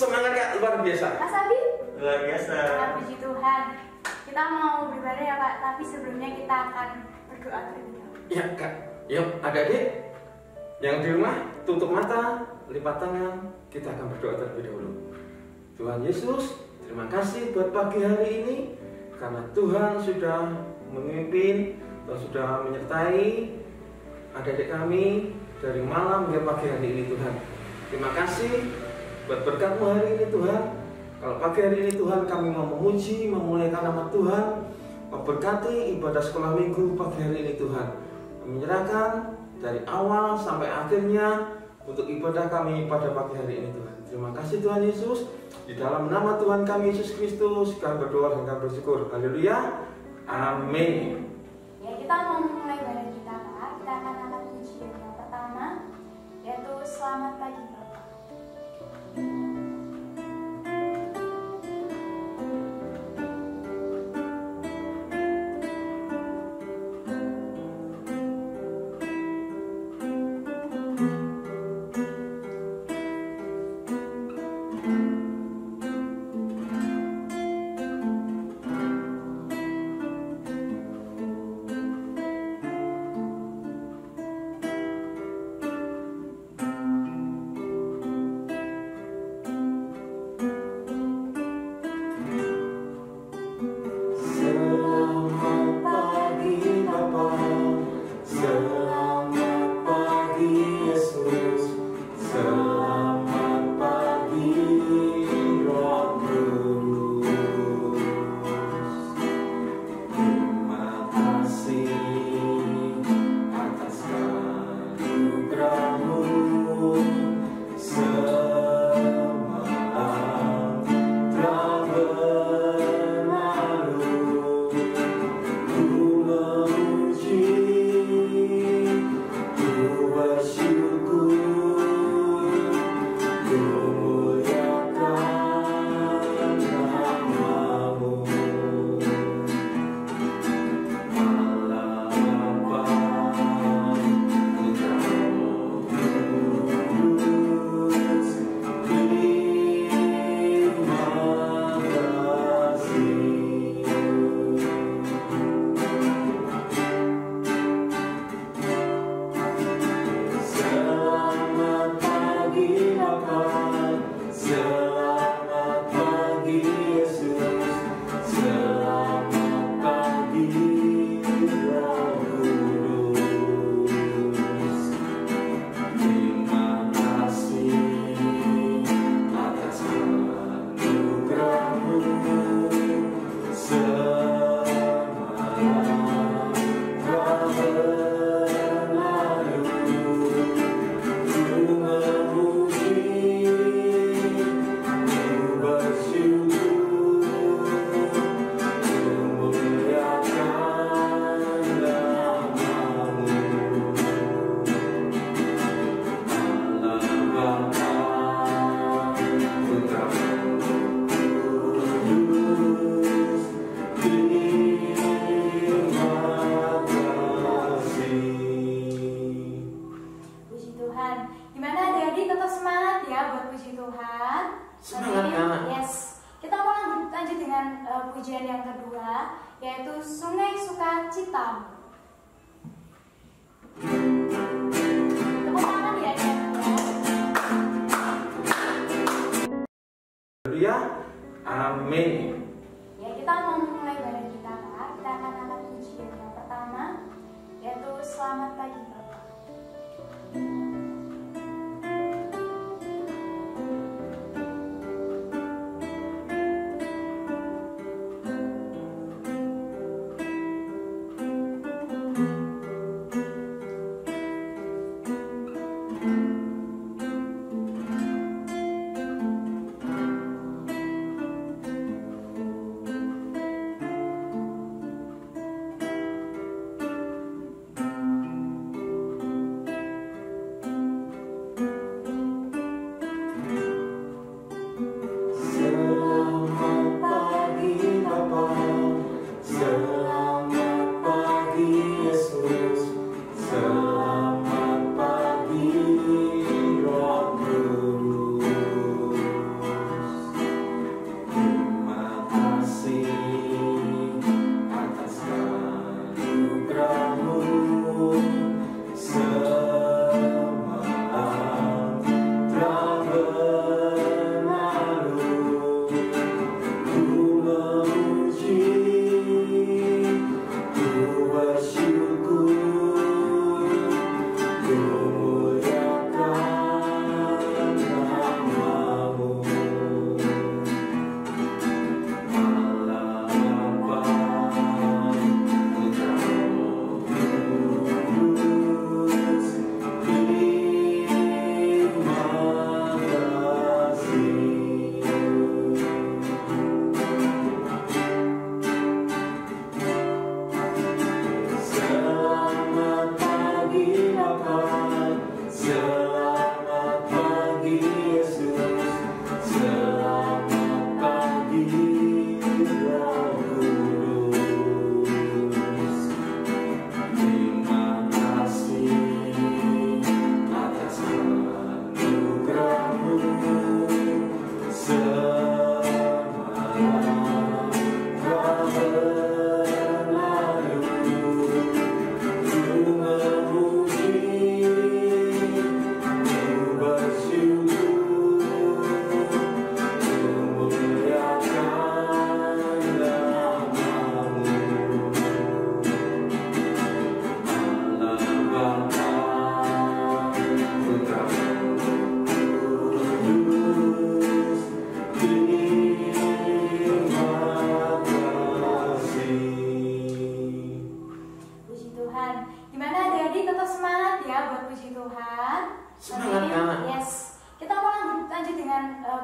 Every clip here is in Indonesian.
Semangat Kak, luar biasa. Mas Abi? Luar biasa. Puji Tuhan. Kita mau beribadah ya Kak, tapi sebelumnya kita akan berdoa terlebih dahulu. Ya Kak, yuk adik-adik yang di rumah tutup mata, lipat tangan, kita akan berdoa terlebih dahulu. Tuhan Yesus, terima kasih buat pagi hari ini karena Tuhan sudah memimpin dan sudah menyertai adik-adik kami dari malam hingga pagi hari ini Tuhan. Terima kasih buat berkat-Mu hari ini Tuhan. Kalau pagi hari ini Tuhan kami mau memuji, memuliakan nama Tuhan, memberkati ibadah sekolah minggu pagi hari ini Tuhan. Menyerahkan dari awal sampai akhirnya untuk ibadah kami pada pagi hari ini Tuhan. Terima kasih Tuhan Yesus. Di dalam nama Tuhan kami Yesus Kristus kami berdoa dan kami bersyukur. Haleluya. Amin. Ya, kita mau mulai ibadah kita Kak. Kita akan angkat pujian yang pertama, yaitu Selamat Pagi Bapak. Pujian yang kedua yaitu Sungai Sukacitamu. Tepuk tangan ya. Haleluya. Amin. Ya, kita mau mulai ibadah kita Kak. Kita akan angkat pujian yang pertama yaitu Selamat Pagi Bapak.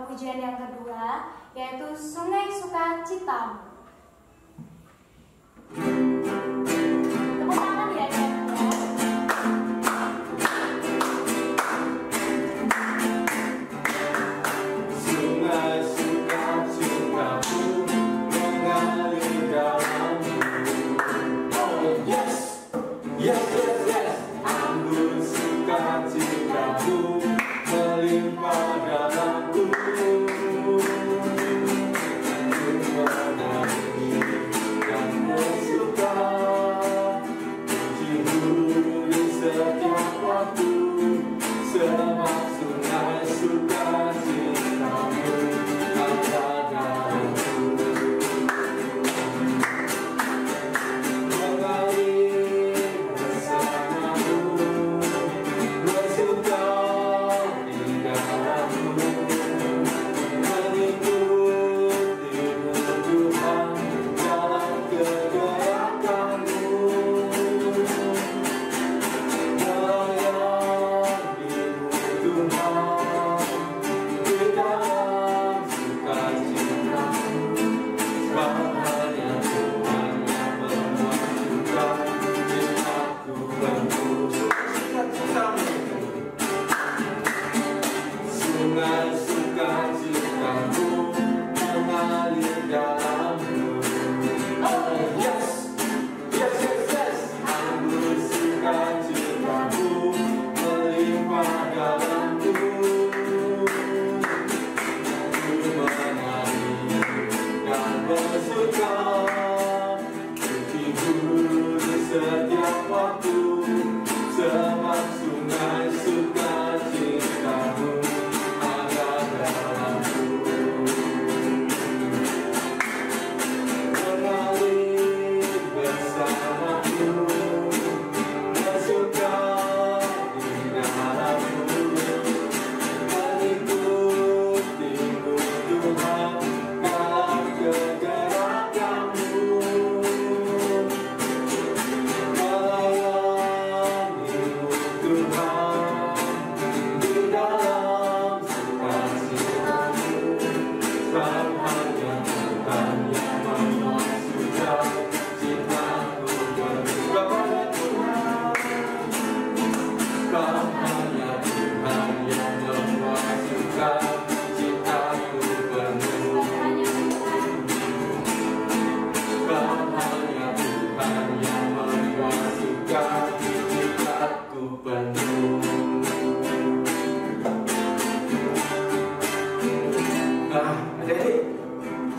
pujian yang kedua, yaitu Sungai Sukacitamu. Tepuk tangan ya, Sungai Sukacitamu mengalir dalammu. Oh yes, yes, yes, yes. Anggur sukacitamu melimpah dalamku.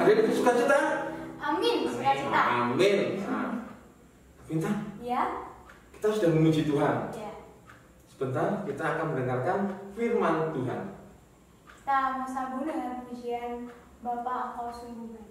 Adik-adik sukacita? Amin, sukacita. Amin. Bintang? Ya. Kita sudah memuji Tuhan. Ya. Sebentar kita akan mendengarkan firman Tuhan. Kita mau sambung dengan pujian Bapa Engkau sungguh baik.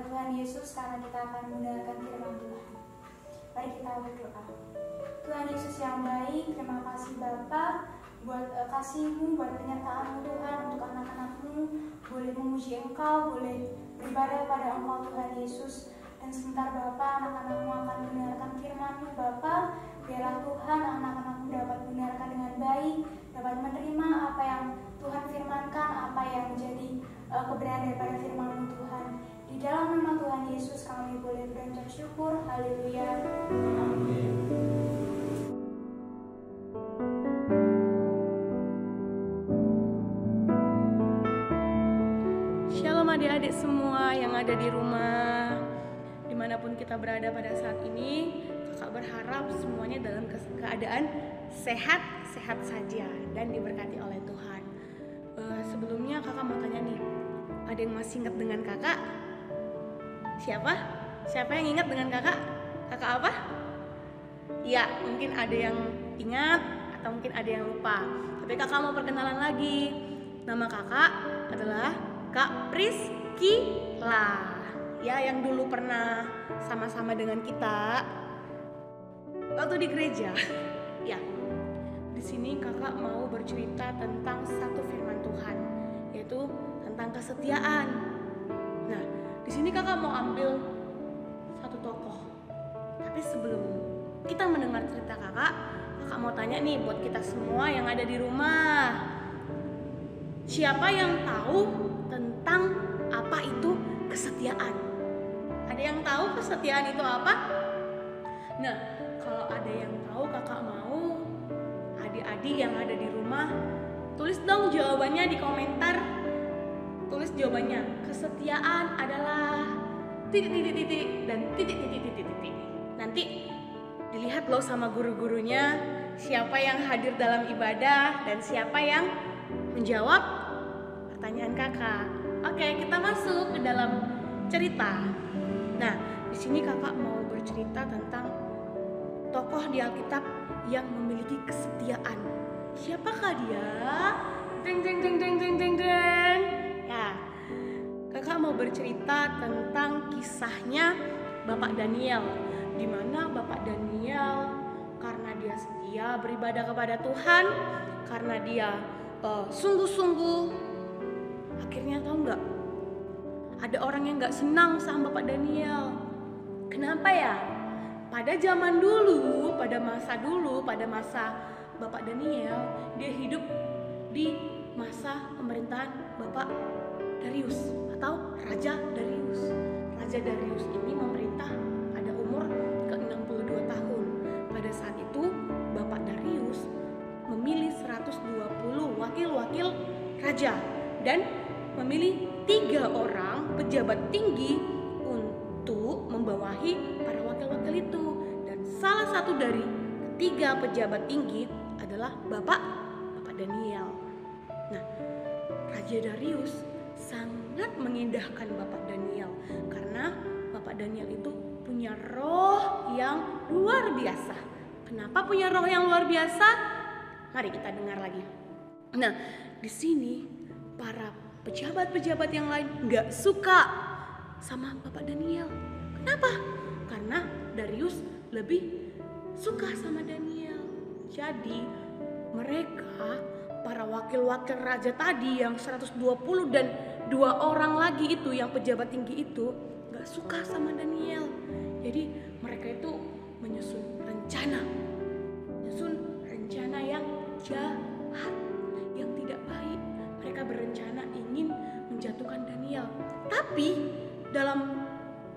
Tuhan Yesus karena kita akan mendengarkan firman Tuhan. Mari kita berdoa. Tuhan Yesus yang baik, terima kasih Bapa buat kasih-Mu, buat penyertaan-Mu Tuhan untuk anak-anak-Mu, boleh memuji Engkau, boleh beribadah pada Engkau Tuhan Yesus. Dan sebentar Bapa, anak-anak-Mu akan mendengarkan firman-Mu Bapa. Biarlah Tuhan anak-anak-Mu dapat mendengarkan dengan baik, dapat menerima apa yang Tuhan firmankan, apa yang menjadi kebenaran daripada firman-Mu Tuhan. Di dalam nama Tuhan Yesus kami boleh berucap syukur. Haleluya. Amin. Shalom adik-adik semua yang ada di rumah, dimanapun kita berada pada saat ini. Kakak berharap semuanya dalam keadaan sehat-sehat saja dan diberkati oleh Tuhan. Sebelumnya kakak mau tanya nih, ada yang masih ingat dengan kakak? Siapa? Siapa yang ingat dengan kakak? Kakak apa? Ya, mungkin ada yang ingat atau mungkin ada yang lupa. Tapi kakak mau perkenalan lagi. Nama kakak adalah Kak Priskila. Ya, yang dulu pernah sama-sama dengan kita waktu di gereja. Ya, di sini kakak mau bercerita tentang satu firman Tuhan, yaitu tentang kesetiaan. Nah, di sini kakak mau ambil satu tokoh. Tapi sebelum kita mendengar cerita kakak mau tanya nih buat kita semua yang ada di rumah. Siapa yang tahu tentang apa itu kesetiaan? Ada yang tahu kesetiaan itu apa? Nah, kalau ada yang tahu, kakak mau adik-adik yang ada di rumah tulis dong jawabannya di komentar. Tulis jawabannya. Kesetiaan adalah titik dan titik. Nanti dilihat loh sama guru-gurunya siapa yang hadir dalam ibadah dan siapa yang menjawab pertanyaan kakak. Oke, kita masuk ke dalam cerita. Nah, di sini kakak mau bercerita tentang tokoh di Alkitab yang memiliki kesetiaan. Siapakah dia? Deng. Ya, kakak mau bercerita tentang kisahnya Bapak Daniel, di mana Bapak Daniel karena dia setia beribadah kepada Tuhan, karena dia sungguh-sungguh, akhirnya tahu nggak? Ada orang yang nggak senang sama Bapak Daniel. Kenapa ya? Pada zaman dulu, pada masa Bapak Daniel, dia hidup di masa pemerintahan Bapak Darius atau Raja Darius. Raja Darius ini memerintah pada umur ke-62 tahun. Pada saat itu, Bapak Darius memilih 120 wakil-wakil raja dan memilih 3 orang pejabat tinggi untuk membawahi para wakil-wakil itu. Dan salah satu dari ketiga pejabat tinggi adalah Bapak Daniel. Nah, Raja Darius sangat mengindahkan Bapak Daniel karena Bapak Daniel itu punya roh yang luar biasa. Kenapa punya roh yang luar biasa? Mari kita dengar lagi. Nah, di sini para pejabat-pejabat yang lain nggak suka sama Bapak Daniel. Kenapa? Karena Darius lebih suka sama Daniel. Jadi mereka, para wakil-wakil raja tadi yang 120 dan 2 orang lagi itu yang pejabat tinggi itu gak suka sama Daniel. Jadi mereka itu menyusun rencana yang jahat, yang tidak baik. Mereka berencana ingin menjatuhkan Daniel. Tapi dalam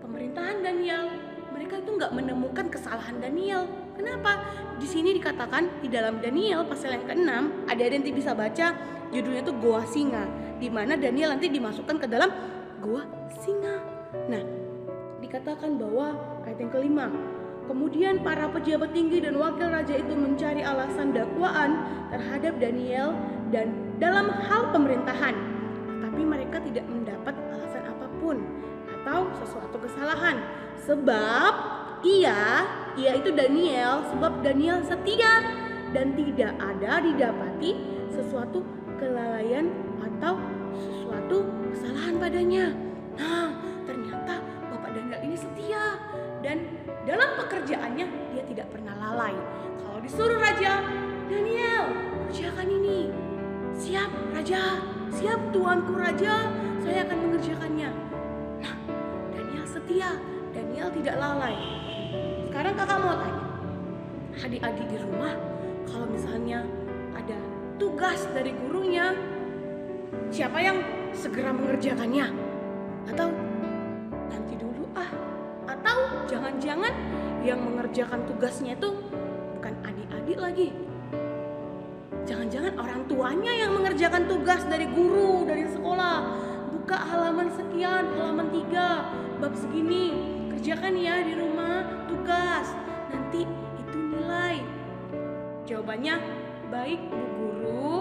pemerintahan Daniel, mereka itu gak menemukan kesalahan Daniel. Kenapa? Di sini dikatakan di dalam Daniel pasal yang ke-6, ada nanti bisa baca judulnya itu Goa Singa, di mana Daniel nanti dimasukkan ke dalam Goa Singa. Nah, dikatakan bahwa ayat yang ke-5, kemudian para pejabat tinggi dan wakil raja itu mencari alasan dakwaan terhadap Daniel dan dalam hal pemerintahan, tetapi mereka tidak mendapat alasan apapun atau sesuatu kesalahan, sebab ia itu Daniel, sebab Daniel setia dan tidak ada didapati sesuatu kelalaian atau sesuatu kesalahan padanya. Nah, ternyata pekerjaannya dia tidak pernah lalai. Kalau disuruh raja, Daniel, kerjakan ini. Siap raja, siap tuanku raja, saya akan mengerjakannya. Nah, Daniel setia, Daniel tidak lalai. Sekarang kakak mau tanya, adik-adik di rumah, kalau misalnya ada tugas dari gurunya, siapa yang segera mengerjakannya? Atau nanti dulu Atau jangan-jangan yang mengerjakan tugasnya itu bukan adik-adik lagi. Jangan-jangan orang tuanya yang mengerjakan tugas dari guru, dari sekolah. Buka halaman sekian, halaman 3, bab segini. Kerjakan ya di rumah tugas. Nanti itu nilai. Jawabannya baik Bu Guru.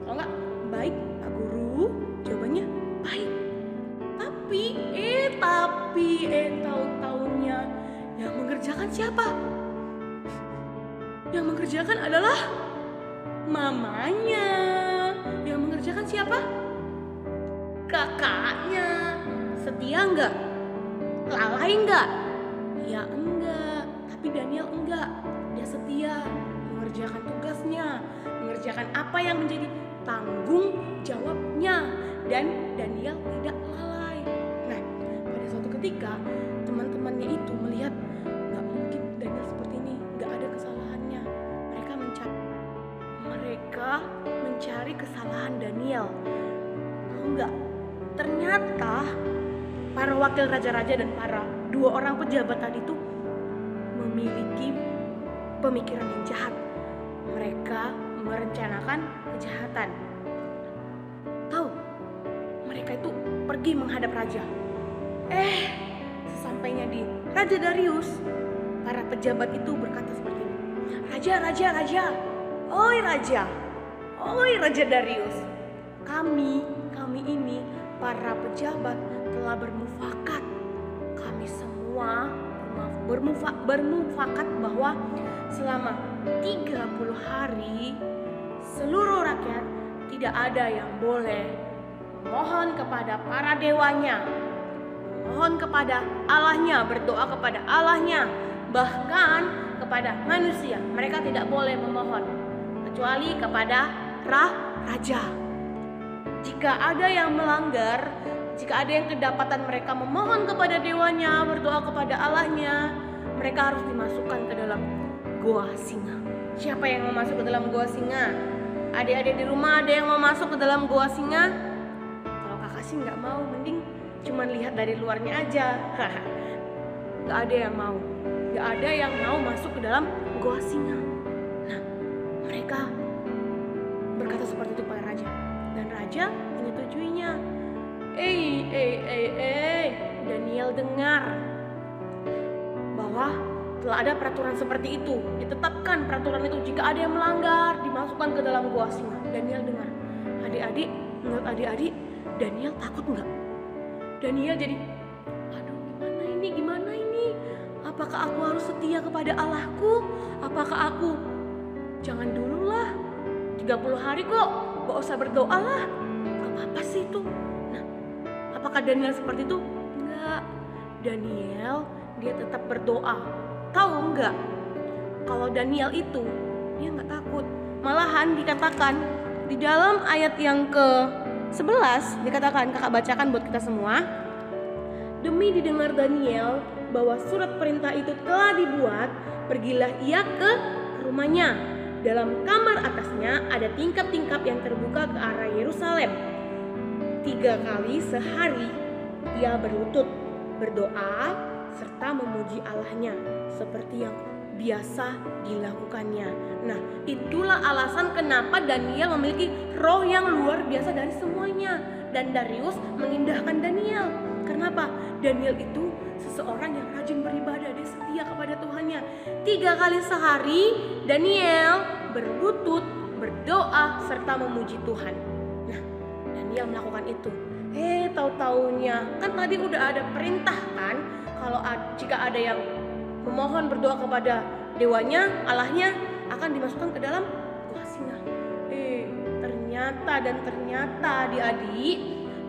Kalau enggak baik Pak Guru, jawabannya baik. Tapi tahu-taunya yang mengerjakan siapa? Yang mengerjakan adalah mamanya. Yang mengerjakan siapa? Kakaknya. Setia enggak? Lalai enggak? Ya enggak. Tapi Daniel enggak. Dia setia mengerjakan tugasnya, mengerjakan apa yang menjadi tanggung jawabnya, dan Daniel tidak lalai. Nah, pada suatu ketika teman-temannya itu melihat nggak mungkin Daniel seperti ini, nggak ada kesalahannya. Mereka mencari kesalahan Daniel. Tahu nggak? Ternyata para wakil raja-raja dan para 2 orang pejabat tadi itu memiliki pemikiran yang jahat. Mereka merencanakan kejahatan. Tahu, mereka itu pergi menghadap raja. Sesampainya di Raja Darius, para pejabat itu berkata seperti ini. Raja. Oi Raja Darius. Kami ini para pejabat telah bermufakat. Kami semua bermufakat bahwa selama 30 hari seluruh rakyat tidak ada yang boleh memohon kepada para dewanya, memohon kepada Allahnya, berdoa kepada Allahnya, bahkan kepada manusia. Mereka tidak boleh memohon kecuali kepada raja. Jika ada yang melanggar, jika ada yang kedapatan mereka memohon kepada dewanya, berdoa kepada Allahnya, mereka harus dimasukkan ke dalam goa singa. Siapa yang mau masuk ke dalam goa singa? Adik-adik di rumah ada yang mau masuk ke dalam goa singa? Kalau kakak sih nggak mau, mending cuman lihat dari luarnya aja. Nggak ada yang mau. Nggak ada yang mau masuk ke dalam goa singa. Nah, mereka berkata seperti itu pada raja, dan raja menyetujuinya. Daniel dengar bahwa telah ada peraturan seperti itu, ditetapkan peraturan itu, jika ada yang melanggar dimasukkan ke dalam goa singa. Daniel dengar. Adik-adik, menurut adik-adik, Daniel takut nggak? Daniel jadi, aduh gimana ini? Apakah aku harus setia kepada Allahku? Apakah aku jangan dululah, 30 hari kok, gak usah berdoa lah, gak apa-apa sih itu. Nah, apakah Daniel seperti itu? Enggak. Daniel dia tetap berdoa. Tahu enggak? Kalau Daniel itu dia nggak takut. Malahan dikatakan di dalam ayat yang ke-11 dikatakan, kakak bacakan buat kita semua. Demi didengar Daniel bahwa surat perintah itu telah dibuat, pergilah ia ke rumahnya. Dalam kamar atasnya ada tingkap-tingkap yang terbuka ke arah Yerusalem. 3 kali sehari ia berlutut, berdoa, serta memuji Allahnya seperti yang biasa dilakukannya. Nah, itulah alasan kenapa Daniel memiliki roh yang luar biasa dari semuanya. Dan Darius mengindahkan Daniel. Kenapa? Daniel itu seseorang yang rajin beribadah, dia setia kepada Tuhannya. 3 kali sehari Daniel berlutut, berdoa, serta memuji Tuhan. Nah, Daniel melakukan itu. Tahu-taunya kan tadi udah ada perintah kan, kalau jika ada yang memohon berdoa kepada dewanya, Allahnya, akan dimasukkan ke dalam goa singa. Ternyata adik-adik,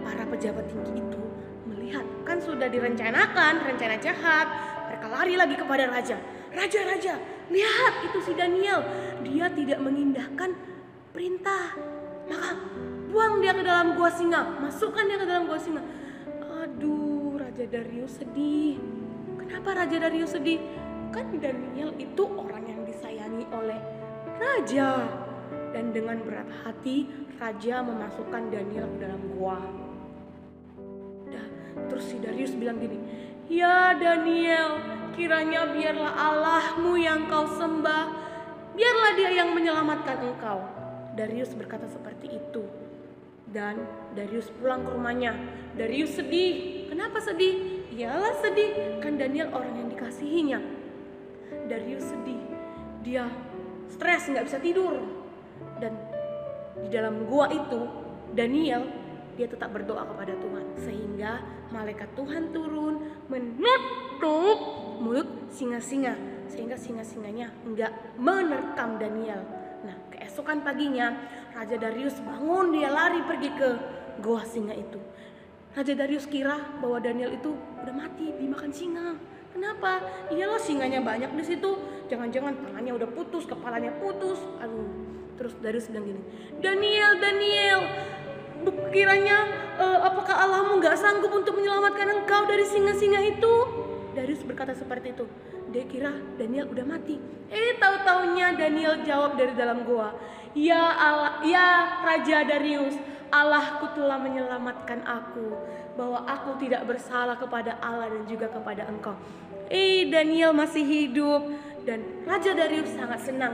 para pejabat tinggi itu melihat, kan sudah direncanakan, rencana jahat. Mereka lari lagi kepada raja. Raja, lihat itu si Daniel. Dia tidak mengindahkan perintah. Maka buang dia ke dalam gua singa. Masukkan dia ke dalam gua singa. Aduh, Raja Darius sedih. Kenapa Raja Darius sedih? Kan Daniel itu orang yang disayangi oleh raja. Dan dengan berat hati, raja memasukkan Daniel ke dalam gua. Terus si Darius bilang gini, ya Daniel, kiranya biarlah Allahmu yang kau sembah, biarlah dia yang menyelamatkan engkau. Darius berkata seperti itu. Dan Darius pulang ke rumahnya. Darius sedih. Kenapa sedih? Iyalah sedih, kan Daniel orang yang dikasihinya. Darius sedih. Dia stres, gak bisa tidur. Dan di dalam gua itu, Daniel, dia tetap berdoa kepada Tuhan. Sehingga malaikat Tuhan turun menutup mulut singa-singa. Sehingga singa-singanya enggak menerkam Daniel. Nah, keesokan paginya Raja Darius bangun, dia lari pergi ke gua singa itu. Raja Darius kira bahwa Daniel itu udah mati dimakan singa. Kenapa? Iyalah singanya banyak di situ. Jangan-jangan tangannya udah putus, kepalanya putus. Aduh. Terus Darius bilang gini, Daniel, kiranya apakah Allahmu gak sanggup untuk menyelamatkan engkau dari singa-singa itu? Darius berkata seperti itu. Dia kira Daniel udah mati. Tahu-taunya Daniel jawab dari dalam gua, ya Allah, ya Raja Darius, Allahku telah menyelamatkan aku, bahwa aku tidak bersalah kepada Allah dan juga kepada engkau. Daniel masih hidup. Dan Raja Darius sangat senang.